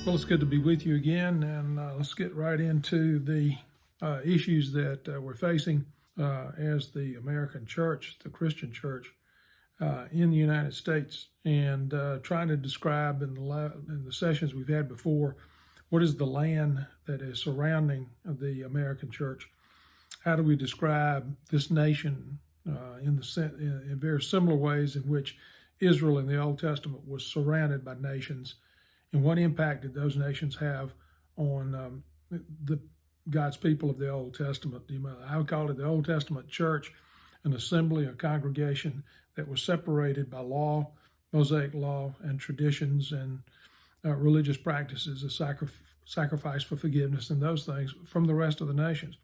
Well, it's good to be with you again, and let's get right into the issues that we're facing as the American church, the Christian church in the United States, and trying to describe in the sessions we've had before, what is the land that is surrounding the American church? How do we describe this nation in very similar ways in which Israel in the Old Testament was surrounded by nations? And what impact did those nations have on God's people of the Old Testament? I would call it the Old Testament church, an assembly, a congregation that was separated by law, Mosaic law, and traditions and religious practices, a sacrifice for forgiveness and those things from the rest of the nations.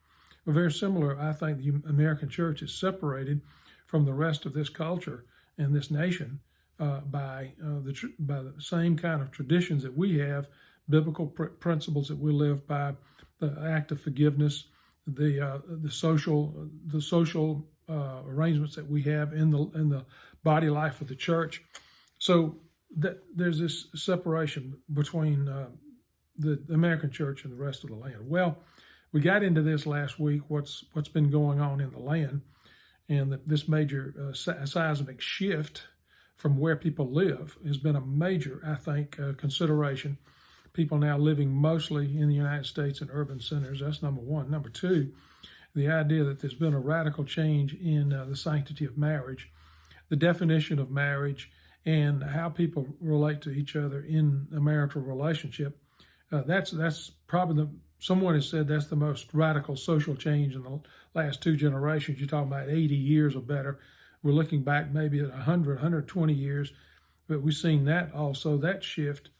Well, very similar, I think the American church is separated from the rest of this culture and this nation by the same kind of traditions that we have, biblical principles that we live by, the act of forgiveness, the social arrangements that we have in the body life of the church. So there's this separation between the American church and the rest of the land. Well, we got into this last week. What's been going on in the land, and this major seismic shift from where people live has been a major, I think, consideration. People now living mostly in the United States in urban centers. That's number one. Number two, the idea that there's been a radical change in the sanctity of marriage, the definition of marriage, and how people relate to each other in a marital relationship. That's probably someone has said that's the most radical social change in the last two generations. You're talking about 80 years or better. We're looking back maybe at 100, 120 years, but we've seen that also, that shift.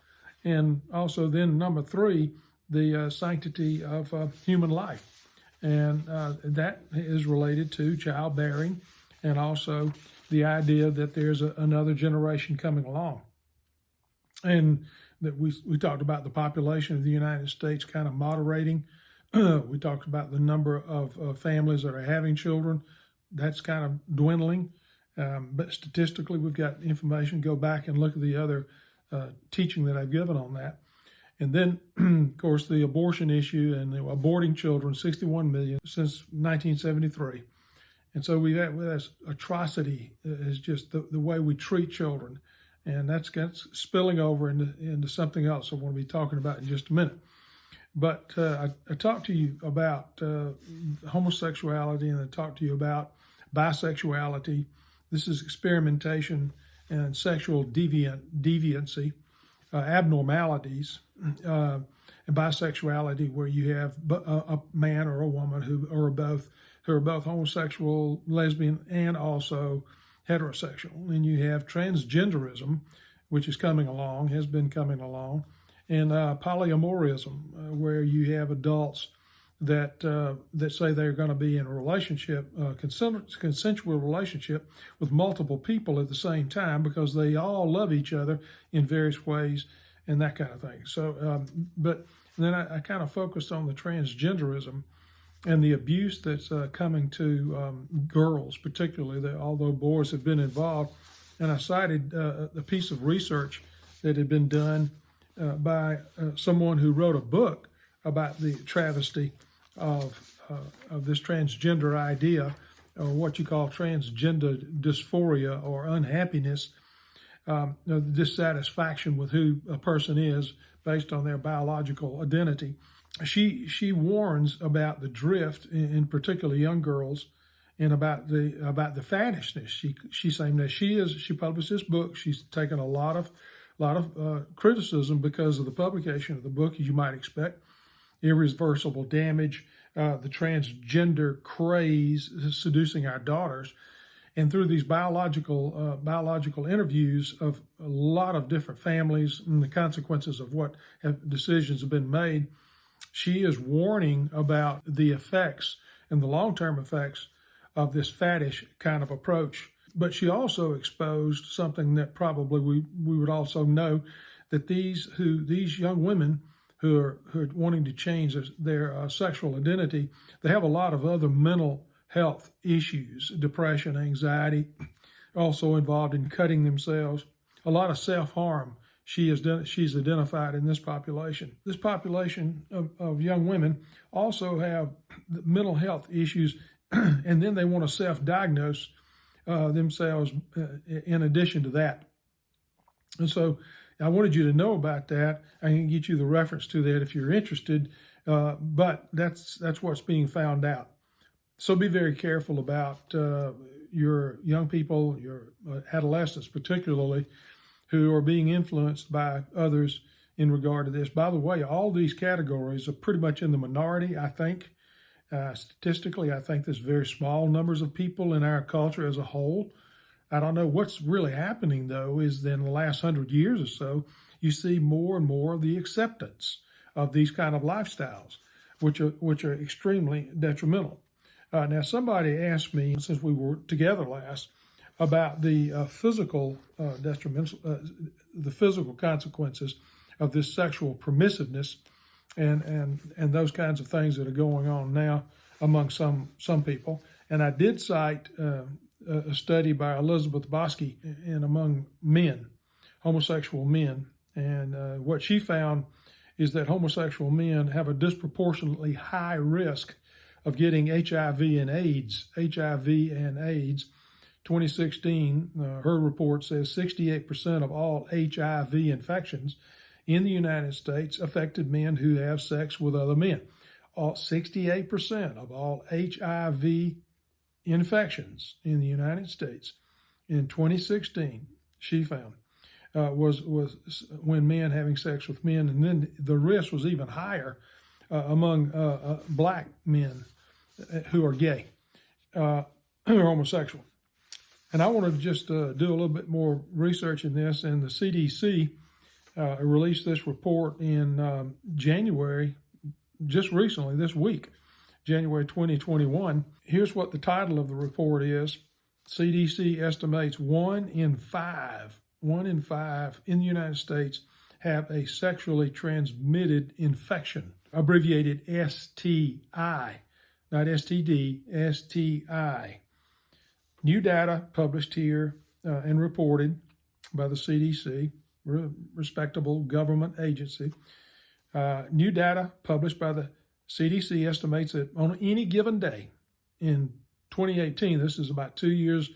And also then number three, the sanctity of human life. And that is related to childbearing and also the idea that there's another generation coming along. And that we talked about the population of the United States kind of moderating. We talked about the number of families that are having children. That's kind of dwindling. But statistically, we've got information. Go back and look at the other teaching that I've given on that. And then, of course, the abortion issue and aborting children, 61 million since 1973. And so we have this atrocity is just the way we treat children. And that's spilling over into something else I want to be talking about in just a minute. But I talked to you about homosexuality, and I talked to you about bisexuality. This is experimentation and sexual deviancy, abnormalities, and bisexuality, where you have a man or a woman who are both homosexual, lesbian, and also heterosexual. And you have transgenderism, which is coming along, has been coming along, and polyamorism, where you have adults that say they're going to be in a relationship, consensual relationship with multiple people at the same time because they all love each other in various ways and that kind of thing. So, but then I kind of focused on the transgenderism and the abuse that's coming to girls, particularly, although boys have been involved. And I cited a piece of research that had been done by someone who wrote a book about the travesty of this transgender idea, or what you call transgender dysphoria or unhappiness, dissatisfaction with who a person is based on their biological identity. She warns about the drift in particular young girls, and about the faddishness. She's saying that she published this book. She's taken a lot of criticism because of the publication of the book, as you might expect. Irreversible damage, the transgender craze seducing our daughters, and through these biological interviews of a lot of different families and the consequences of what decisions have been made, she is warning about the effects and the long-term effects of this faddish kind of approach. But she also exposed something that probably we would also know, that these young women who are wanting to change their sexual identity, they have a lot of other mental health issues, depression, anxiety, also involved in cutting themselves, a lot of self-harm she's identified in this population. This population of young women also have mental health issues, and then they want to self-diagnose themselves in addition to that. And so I wanted you to know about that. I can get you the reference to that if you're interested, but that's what's being found out. So be very careful about your young people, your adolescents particularly, who are being influenced by others in regard to this. By the way, all these categories are pretty much in the minority, I think. Statistically, I think there's very small numbers of people in our culture as a whole. I don't know what's really happening, though, is that in the last 100 years or so, you see more and more of the acceptance of these kind of lifestyles, which are extremely detrimental. Now, somebody asked me, since we were together last, about the physical detrimental, the physical consequences of this sexual permissiveness and those kinds of things that are going on now among some people. And I did cite a study by Elizabeth Bosky and among men, homosexual men, and what she found is that homosexual men have a disproportionately high risk of getting HIV and AIDS. 2016, her report says 68% of all HIV infections in the United States affected men who have sex with other men. 68% of all HIV infections in the United States in 2016, she found, was when men having sex with men, and then the risk was even higher among black men who are gay, who are homosexual. And I wanted to just do a little bit more research in this, and the CDC released this report in January, just recently, this week, January 2021. Here's what the title of the report is. CDC estimates 1 in 5 in the United States have a sexually transmitted infection, abbreviated STI, not STD, STI. New data published here and reported by the CDC, respectable government agency. New data published by the CDC estimates that on any given day in 2018, this is about 2 years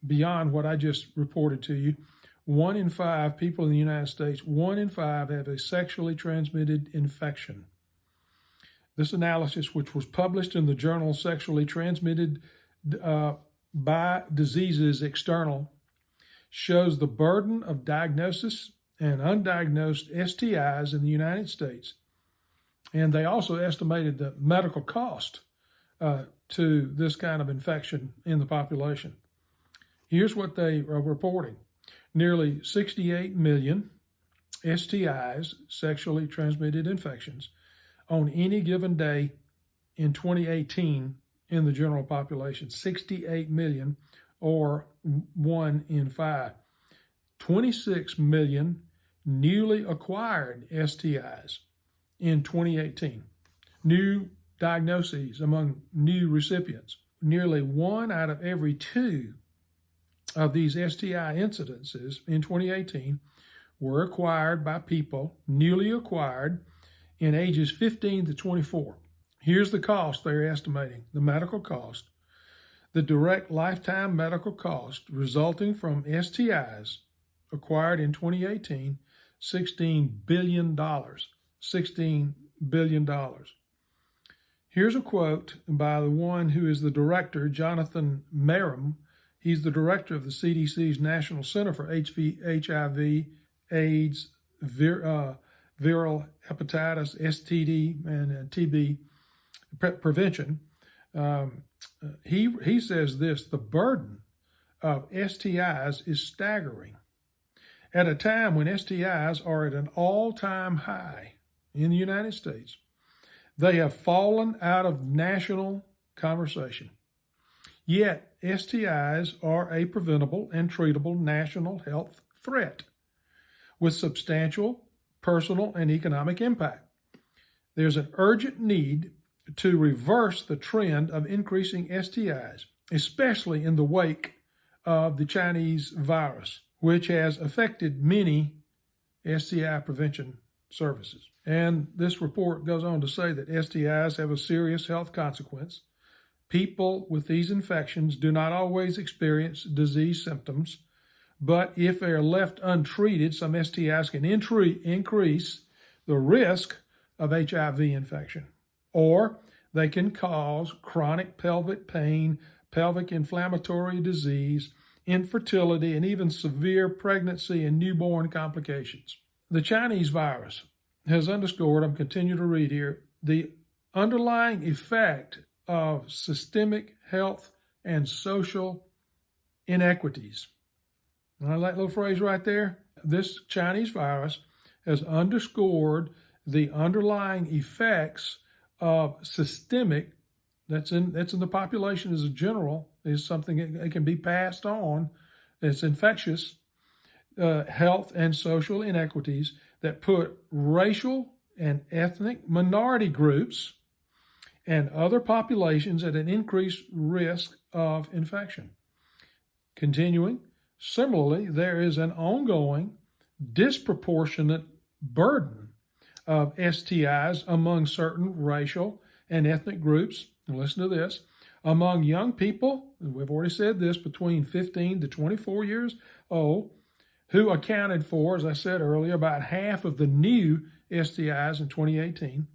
beyond what I just reported to you, 1 in 5 people in the United States, 1 in 5 have a sexually transmitted infection. This analysis, which was published in the journal Sexually Transmitted by Diseases External, shows the burden of diagnosis and undiagnosed STIs in the United States. And they also estimated the medical cost to this kind of infection in the population. Here's what they are reporting. Nearly 68 million STIs, sexually transmitted infections, on any given day in 2018 in the general population. 68 million, or 1 in 5. 26 million newly acquired STIs in 2018. New diagnoses among new recipients. Nearly 1 out of every 2 of these STI incidences in 2018 were acquired by people, newly acquired, in ages 15 to 24. Here's the cost they're estimating, the medical cost. The direct lifetime medical cost resulting from STIs acquired in 2018, $16 billion. $16 billion. Here's a quote by the one who is the director, Jonathan Merrim. He's the director of the CDC's National Center for HIV, AIDS, viral hepatitis, STD, and TB prevention. He says this: the burden of STIs is staggering. At a time when STIs are at an all-time high in the United States, they have fallen out of national conversation. Yet, STIs are a preventable and treatable national health threat with substantial personal and economic impact. There's an urgent need to reverse the trend of increasing STIs, especially in the wake of the Chinese virus, which has affected many STI prevention services. And this report goes on to say that STIs have a serious health consequence. People with these infections do not always experience disease symptoms, but if they are left untreated, some STIs can increase the risk of HIV infection, or they can cause chronic pelvic pain, pelvic inflammatory disease, infertility, and even severe pregnancy and newborn complications. The Chinese virus has underscored, I'm continuing to read here, the underlying effect of systemic health and social inequities. Now, that little phrase right there, this Chinese virus has underscored the underlying effects of systemic, that's in the population as a general, is something that can be passed on, it's infectious, health and social inequities that put racial and ethnic minority groups and other populations at an increased risk of infection. Continuing, similarly, there is an ongoing disproportionate burden of STIs among certain racial and ethnic groups. And listen to this, among young people, we've already said this, between 15 to 24 years old, who accounted for, as I said earlier, about half of the new STIs in 2018.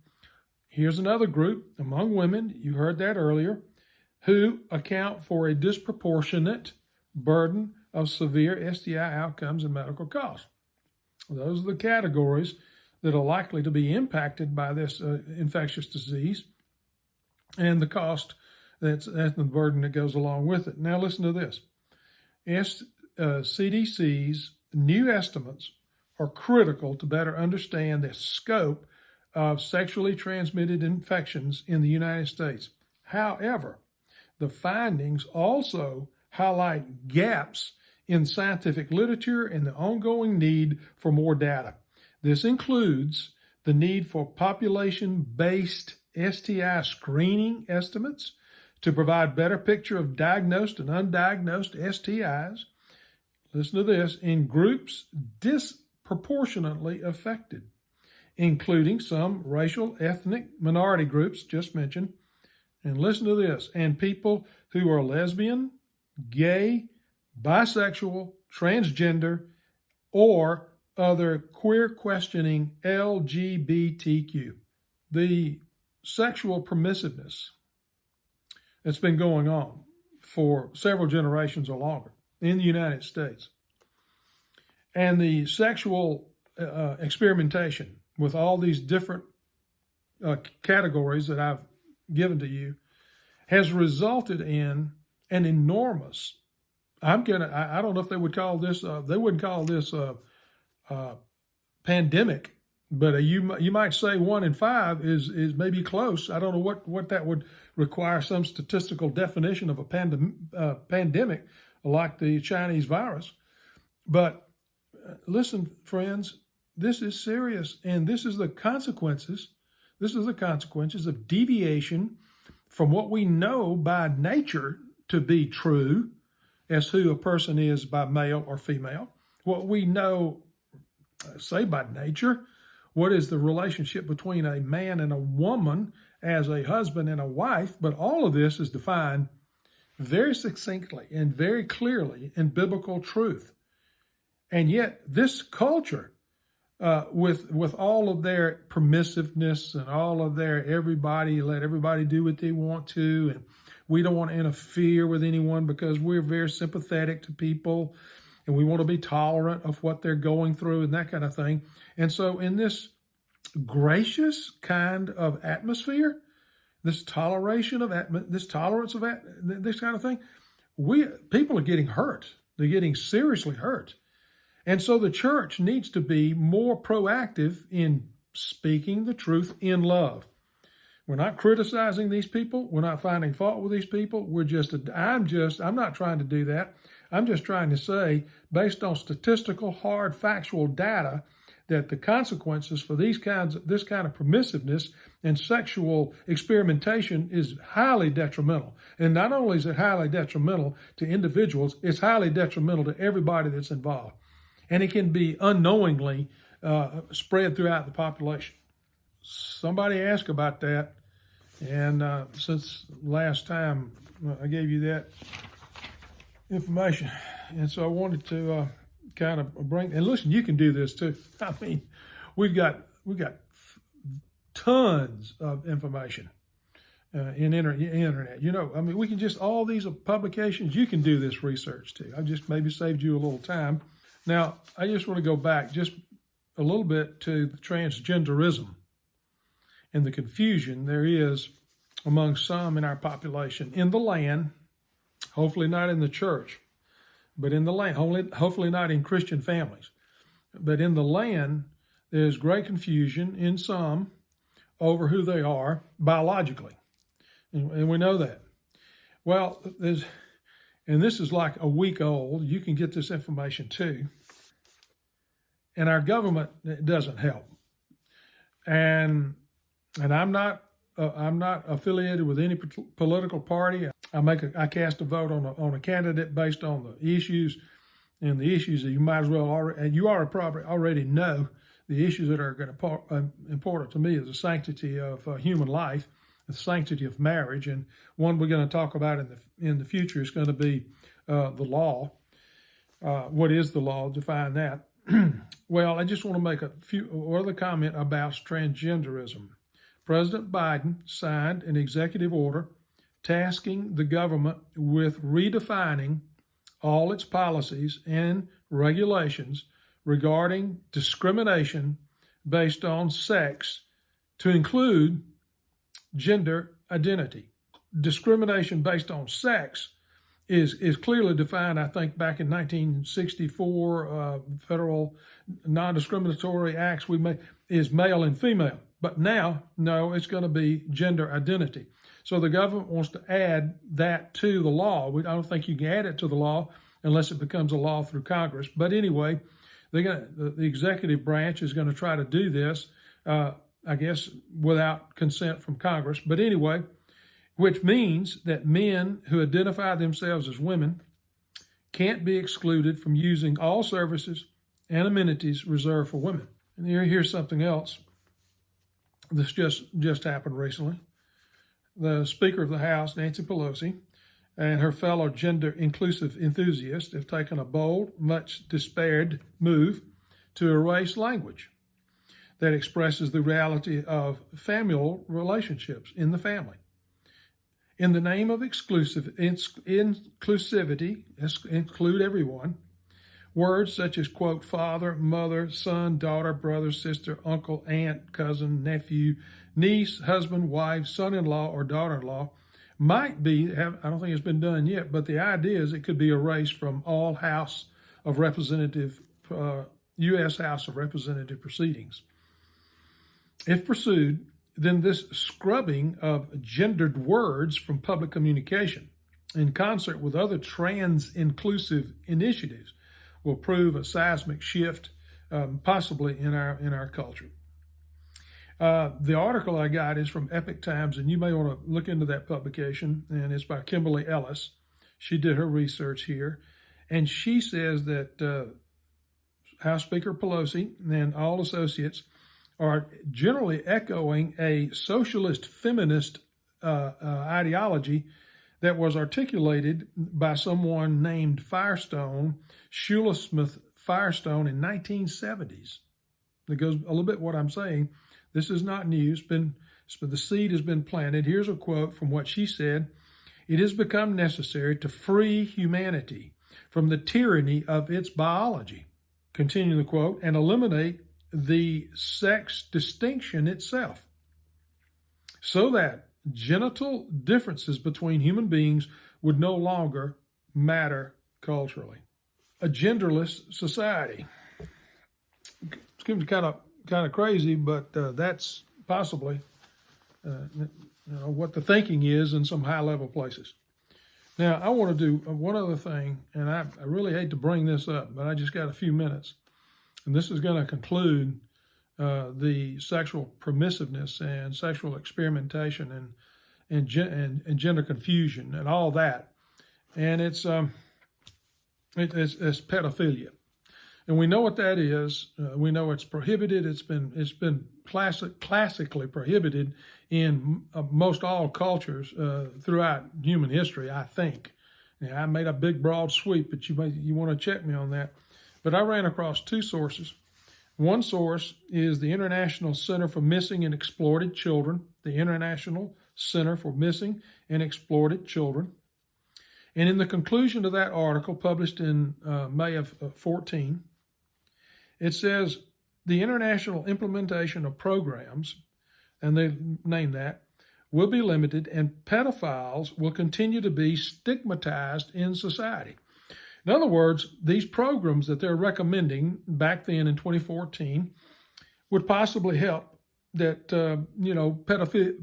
Here's another group among women, you heard that earlier, who account for a disproportionate burden of severe STI outcomes and medical costs. Those are the categories that are likely to be impacted by this infectious disease and the cost that's the burden that goes along with it. Now listen to this. CDC's new estimates are critical to better understand the scope of sexually transmitted infections in the United States. However, the findings also highlight gaps in scientific literature and the ongoing need for more data. This includes the need for population-based STI screening estimates to provide better picture of diagnosed and undiagnosed STIs. Listen to this, in groups disproportionately affected, including some racial, ethnic minority groups just mentioned. And listen to this, and people who are lesbian, gay, bisexual, transgender, or other queer questioning LGBTQ. The sexual permissiveness that's been going on for several generations or longer in the United States, and the sexual experimentation with all these different categories that I've given to you has resulted in an enormous, I don't know if they would call this, they wouldn't call this pandemic, but you might say 1 in 5 is maybe close. I don't know what that would require, some statistical definition of a pandemic like the Chinese virus. But listen, friends, this is serious, and this is the consequences. This is the consequences of deviation from what we know by nature to be true as who a person is by male or female. What we know, say by nature, what is the relationship between a man and a woman as a husband and a wife, but all of this is defined very succinctly and very clearly in biblical truth. And yet this culture, with all of their permissiveness and all of their let everybody do what they want to, and we don't want to interfere with anyone because we're very sympathetic to people and we want to be tolerant of what they're going through and that kind of thing. And so in this gracious kind of atmosphere, this tolerance of this kind of thing, people are getting hurt. They're getting seriously hurt. And so the church needs to be more proactive in speaking the truth in love. We're not criticizing these people. We're not finding fault with these people. I'm not trying to do that. I'm just trying to say, based on statistical, hard, factual data, that the consequences for this kind of permissiveness and sexual experimentation is highly detrimental. And not only is it highly detrimental to individuals, it's highly detrimental to everybody that's involved. And it can be unknowingly spread throughout the population. Somebody asked about that, and since last time I gave you that information, and so I wanted to kind of bring, and listen, you can do this too. I mean, we've got tons of information in internet. You know, I mean, we can just, all these publications, you can do this research too. I just maybe saved you a little time. Now, I just want to go back just a little bit to the transgenderism and the confusion there is among some in our population in the land, hopefully not in the church, but in the land, hopefully not in Christian families. But in the land, there's great confusion in some over who they are biologically. And we know that. Well, and this is like a week old. You can get this information too. And our government doesn't help. And I'm not affiliated with any political party. I cast a vote on a candidate based on the issues, and the issues that you might as well already, and you probably already know the issues that are going to important to me is the sanctity of human life, the sanctity of marriage, and one we're going to talk about in the future is going to be the law. What is the law? Define that. Well, I just want to make a few other comment about transgenderism. President Biden signed an executive order tasking the government with redefining all its policies and regulations regarding discrimination based on sex to include gender identity. Discrimination based on sex is clearly defined, I think, back in 1964, federal non-discriminatory acts we made is male and female. But now, no, it's going to be gender identity. So the government wants to add that to the law. I don't think you can add it to the law unless it becomes a law through Congress. But anyway, the executive branch is going to try to do this, I guess, without consent from Congress. But anyway, which means that men who identify themselves as women can't be excluded from using all services and amenities reserved for women. And here's something else. This just happened recently. The Speaker of the House, Nancy Pelosi, and her fellow gender-inclusive enthusiasts have taken a bold, much despaired move to erase language that expresses the reality of familial relationships in the family. In the name of inclusivity, include everyone, words such as, quote, father, mother, son, daughter, brother, sister, uncle, aunt, cousin, nephew, niece, husband, wife, son-in-law, or daughter-in-law might be, I don't think it's been done yet, but the idea is it could be erased from all U.S. House of Representative proceedings. If pursued, then this scrubbing of gendered words from public communication in concert with other trans-inclusive initiatives will prove a seismic shift, possibly in our culture. The article I got is from Epoch Times, and you may want to look into that publication, and it's by Kimberly Ellis. She did her research here, and she says that House Speaker Pelosi and all associates are generally echoing a socialist feminist ideology that was articulated by someone named Firestone, Shula Smith Firestone, in 1970s. That goes a little bit what I'm saying. This is not news, but the seed has been planted. Here's a quote from what she said. It has become necessary to free humanity from the tyranny of its biology, continue the quote, and eliminate the sex distinction itself, so that genital differences between human beings would no longer matter culturally. A genderless society. It's kind of crazy, but that's possibly what the thinking is in some high-level places. Now, I want to do one other thing, and I really hate to bring this up, but I just got a few minutes. And this is going to conclude the sexual permissiveness and sexual experimentation and gender confusion and all that. And it's pedophilia. And we know what that is. We know it's prohibited. It's been classically prohibited in most all cultures throughout human history, I think. Now, I made a big, broad sweep, but you want to check me on that. But I ran across two sources. One source is the International Center for Missing and Exploited Children, the International Center for Missing and Exploited Children. And in the conclusion of that article, published in May of 14, it says the international implementation of programs, and they name that, will be limited, and pedophiles will continue to be stigmatized in society. In other words, these programs that they're recommending back then in 2014 would possibly help that,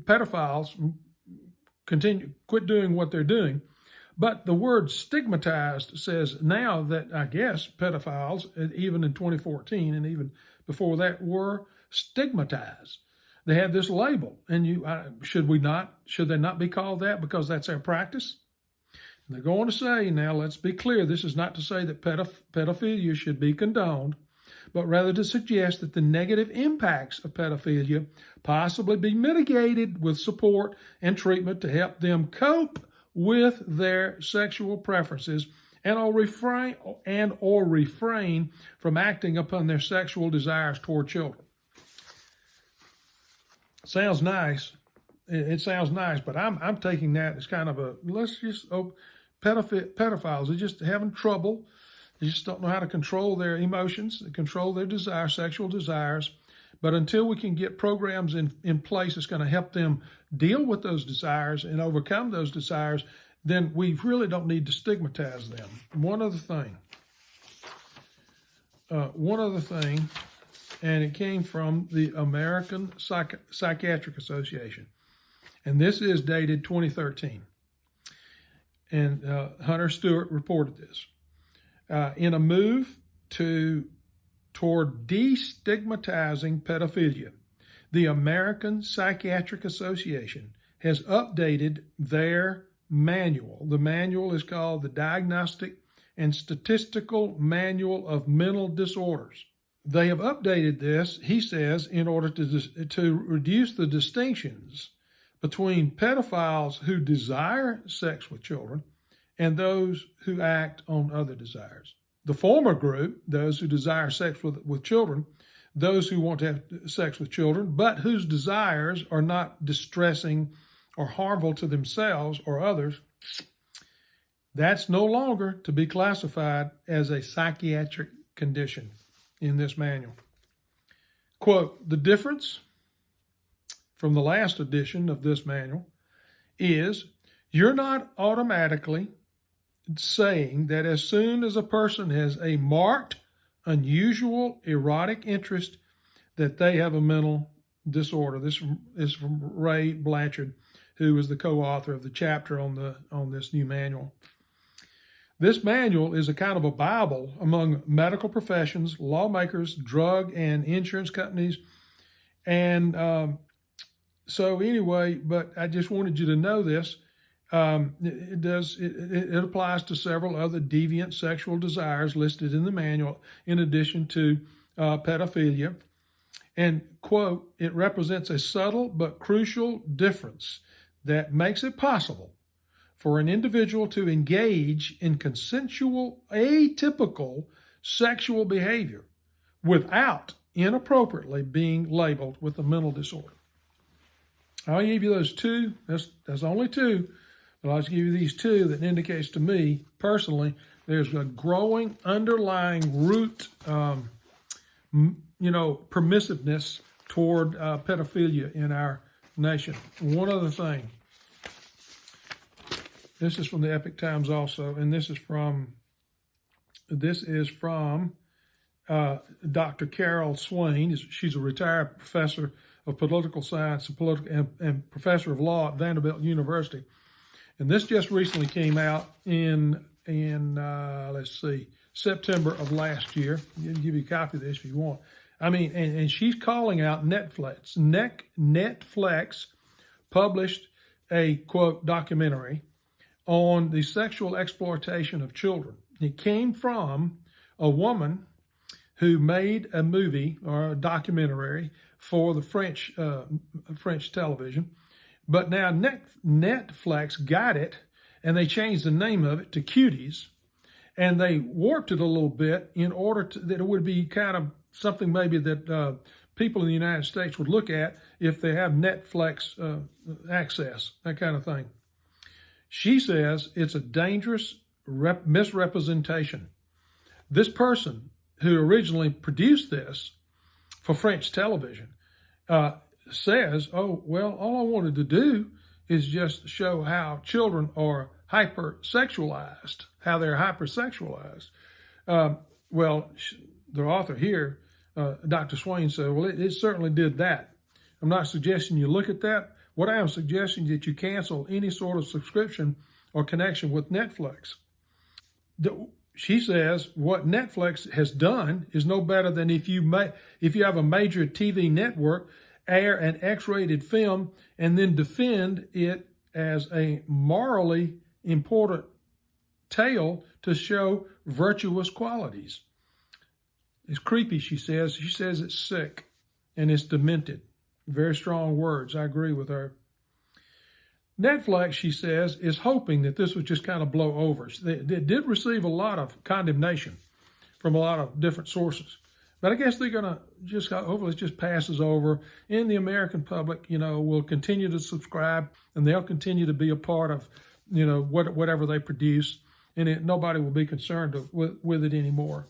pedophiles quit doing what they're doing. But the word stigmatized says now that, I guess, pedophiles, even in 2014 and even before that, were stigmatized. They had this label, and should they not be called that because that's their practice? And they're going to say, now let's be clear, this is not to say that pedophilia should be condoned, but rather to suggest that the negative impacts of pedophilia possibly be mitigated with support and treatment to help them cope with their sexual preferences and or refrain from acting upon their sexual desires toward children. Sounds nice. It sounds nice, but I'm taking that as kind of pedophiles are just having trouble. They just don't know how to control their emotions, control their desires, sexual desires. But until we can get programs in place that's going to help them deal with those desires and overcome those desires, then we really don't need to stigmatize them. One other thing, and it came from the American Psychiatric Association, and this is dated 2013. And Hunter Stewart reported this. In a move toward destigmatizing pedophilia, the American Psychiatric Association has updated their manual. The manual is called the Diagnostic and Statistical Manual of Mental Disorders. They have updated this, he says, in order to reduce the distinctions between pedophiles who desire sex with children and those who act on other desires. The former group, those who desire sex with children, those who want to have sex with children, but whose desires are not distressing or harmful to themselves or others, that's no longer to be classified as a psychiatric condition in this manual. Quote, the difference from the last edition of this manual is you're not automatically saying that as soon as a person has a marked, unusual, erotic interest that they have a mental disorder. This is from Ray Blanchard, who is the co-author of the chapter on this new manual. This manual is a kind of a Bible among medical professions, lawmakers, drug and insurance companies. And so anyway, but I just wanted you to know this. It applies to several other deviant sexual desires listed in the manual, in addition to pedophilia. And, quote, it represents a subtle but crucial difference that makes it possible for an individual to engage in consensual, atypical sexual behavior without inappropriately being labeled with a mental disorder. I'll give you those two. That's only two. But I'll just give you these two that indicates to me, personally, there's a growing underlying root, permissiveness toward pedophilia in our nation. One other thing. This is from the Epic Times also, and this is from Dr. Carol Swain. She's a retired professor of political science and professor of law at Vanderbilt University. And this just recently came out in September of last year. I can give you a copy of this if you want. I mean, and she's calling out Netflix. Netflix published a, quote, documentary on the sexual exploitation of children. It came from a woman who made a movie or a documentary for the French television. But now Netflix got it, and they changed the name of it to Cuties, and they warped it a little bit in order that it would be kind of something maybe that people in the United States would look at if they have Netflix access, that kind of thing. She says it's a dangerous misrepresentation. This person who originally produced this for French television says, oh, well, all I wanted to do is just show how children are hypersexualized, how they're hypersexualized. Well, the author here, Dr. Swain, said, well, it certainly did that. I'm not suggesting you look at that. What I am suggesting is that you cancel any sort of subscription or connection with Netflix. She says what Netflix has done is no better than if you have a major TV network air an X-rated film and then defend it as a morally important tale to show virtuous qualities. It's creepy, she says. She says it's sick and it's demented. Very strong words. I agree with her. Netflix, she says, is hoping that this would just kind of blow over. They did receive a lot of condemnation from a lot of different sources. But I guess they're going to just, hopefully it just passes over. And the American public, will continue to subscribe, and they'll continue to be a part of, whatever they produce. And nobody will be concerned with it anymore.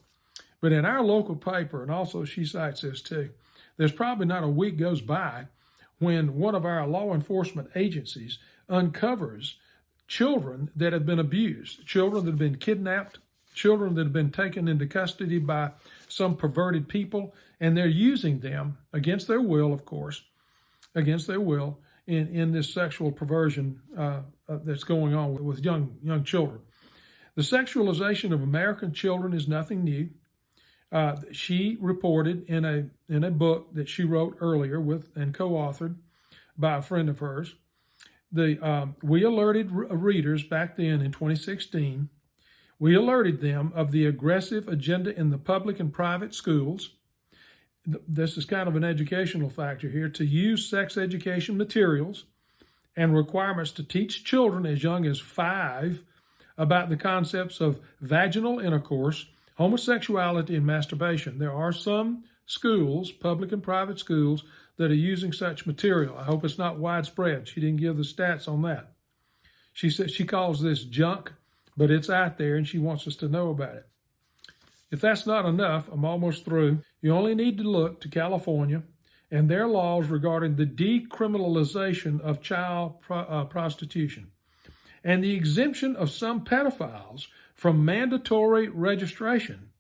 But in our local paper, and also she cites this too, there's probably not a week goes by when one of our law enforcement agencies uncovers children that have been abused, children that have been kidnapped, children that have been taken into custody by some perverted people, and they're using them against their will, of course, against their will in this sexual perversion that's going on with young children. The sexualization of American children is nothing new. She reported in a book that she wrote earlier and co-authored by a friend of hers. We alerted readers back then in 2016. We alerted them of the aggressive agenda in the public and private schools. This is kind of an educational factor here, to use sex education materials and requirements to teach children as young as 5 about the concepts of vaginal intercourse, homosexuality, and masturbation. There are some schools, public and private schools, that are using such material. I hope it's not widespread. She didn't give the stats on that. She said she calls this junk, but it's out there, and she wants us to know about it. If that's not enough, I'm almost through. You only need to look to California and their laws regarding the decriminalization of child prostitution and the exemption of some pedophiles from mandatory registration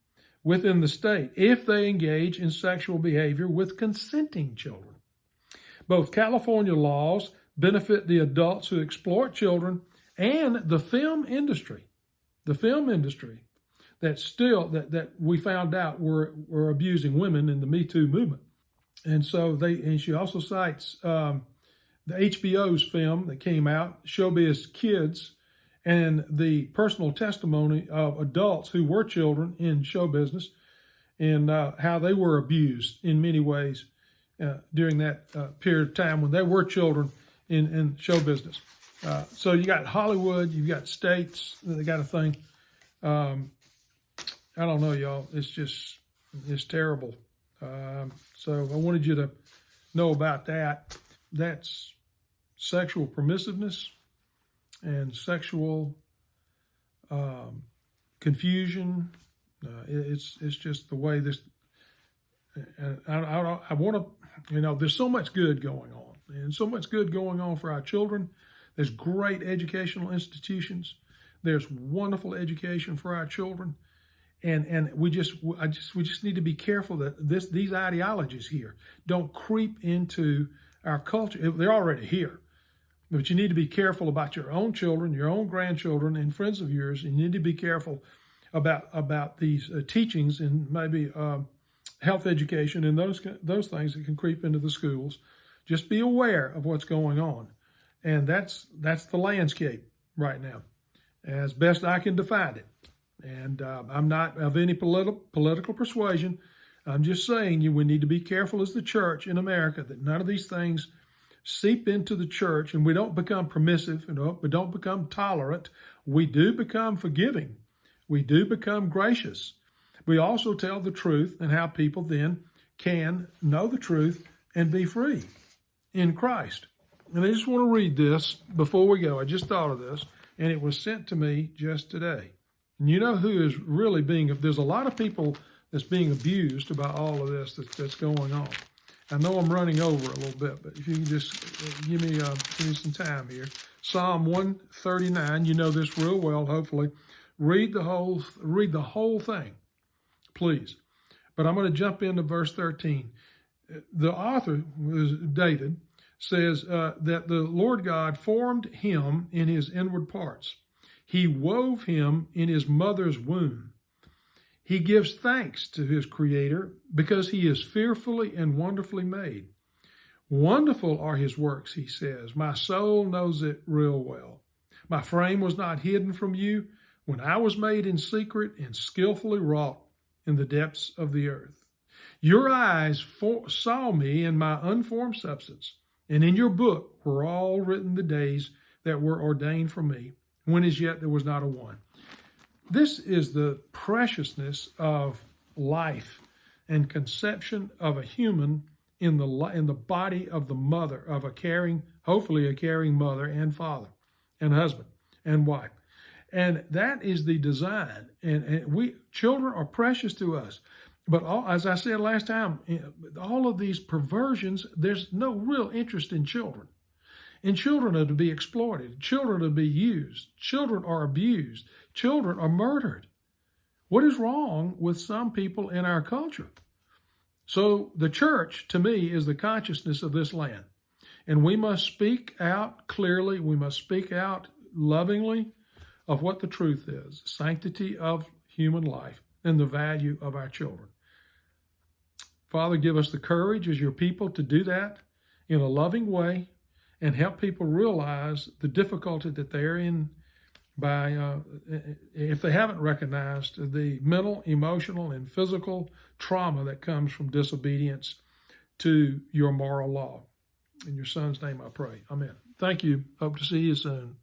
within the state if they engage in sexual behavior with consenting children. Both California laws benefit the adults who exploit children and the film industry that we found out were abusing women in the Me Too movement. And so she also cites the HBO's film that came out, Showbiz Kids, and the personal testimony of adults who were children in show business and how they were abused in many ways during that period of time when they were children in show business. So you got Hollywood, you've got states, they got a thing. I don't know, y'all. It's terrible. So I wanted you to know about that. That's sexual permissiveness and sexual confusion. It's just the way this. I want to, there's so much good going on, and so much good going on for our children. There's great educational institutions. There's wonderful education for our children, and we just need to be careful that these ideologies here don't creep into our culture. They're already here, but you need to be careful about your own children, your own grandchildren, and friends of yours. And you need to be careful about these teachings and maybe health education and those things that can creep into the schools. Just be aware of what's going on, and that's the landscape right now, as best I can define it. And I'm not of any political persuasion, I'm just saying we need to be careful as the church in America that none of these things seep into the church and we don't become permissive, we don't become tolerant. We do become forgiving. We do become gracious. We also tell the truth and how people then can know the truth and be free in Christ. And I just want to read this before we go. I just thought of this, and it was sent to me just today. And you know who is really there's a lot of people that's being abused about all of this that's going on. I know I'm running over a little bit, but if you can just give me some time here. Psalm 139, you know this real well, hopefully. Read the whole thing, please. But I'm going to jump into verse 13. The author, David, says that the Lord God formed him in his inward parts. He wove him in his mother's womb. He gives thanks to his Creator because he is fearfully and wonderfully made. Wonderful are his works, he says. My soul knows it real well. My frame was not hidden from you when I was made in secret and skillfully wrought in the depths of the earth. Your eyes saw me in my unformed substance, and in your book were all written the days that were ordained for me, when as yet there was not a one. This is the preciousness of life and conception of a human in the body of the mother, of hopefully a caring mother and father and husband and wife. And that is the design. And children are precious to us. But as I said last time, all of these perversions, there's no real interest in children. And children are to be exploited. Children are to be used. Children are abused. Children are murdered. What is wrong with some people in our culture? So the church, to me, is the consciousness of this land. And we must speak out clearly. We must speak out lovingly of what the truth is, sanctity of human life, and the value of our children. Father, give us the courage as your people to do that in a loving way and help people realize the difficulty that they're in by, if they haven't recognized the mental, emotional, and physical trauma that comes from disobedience to your moral law. In your Son's name I pray. Amen. Thank you. Hope to see you soon.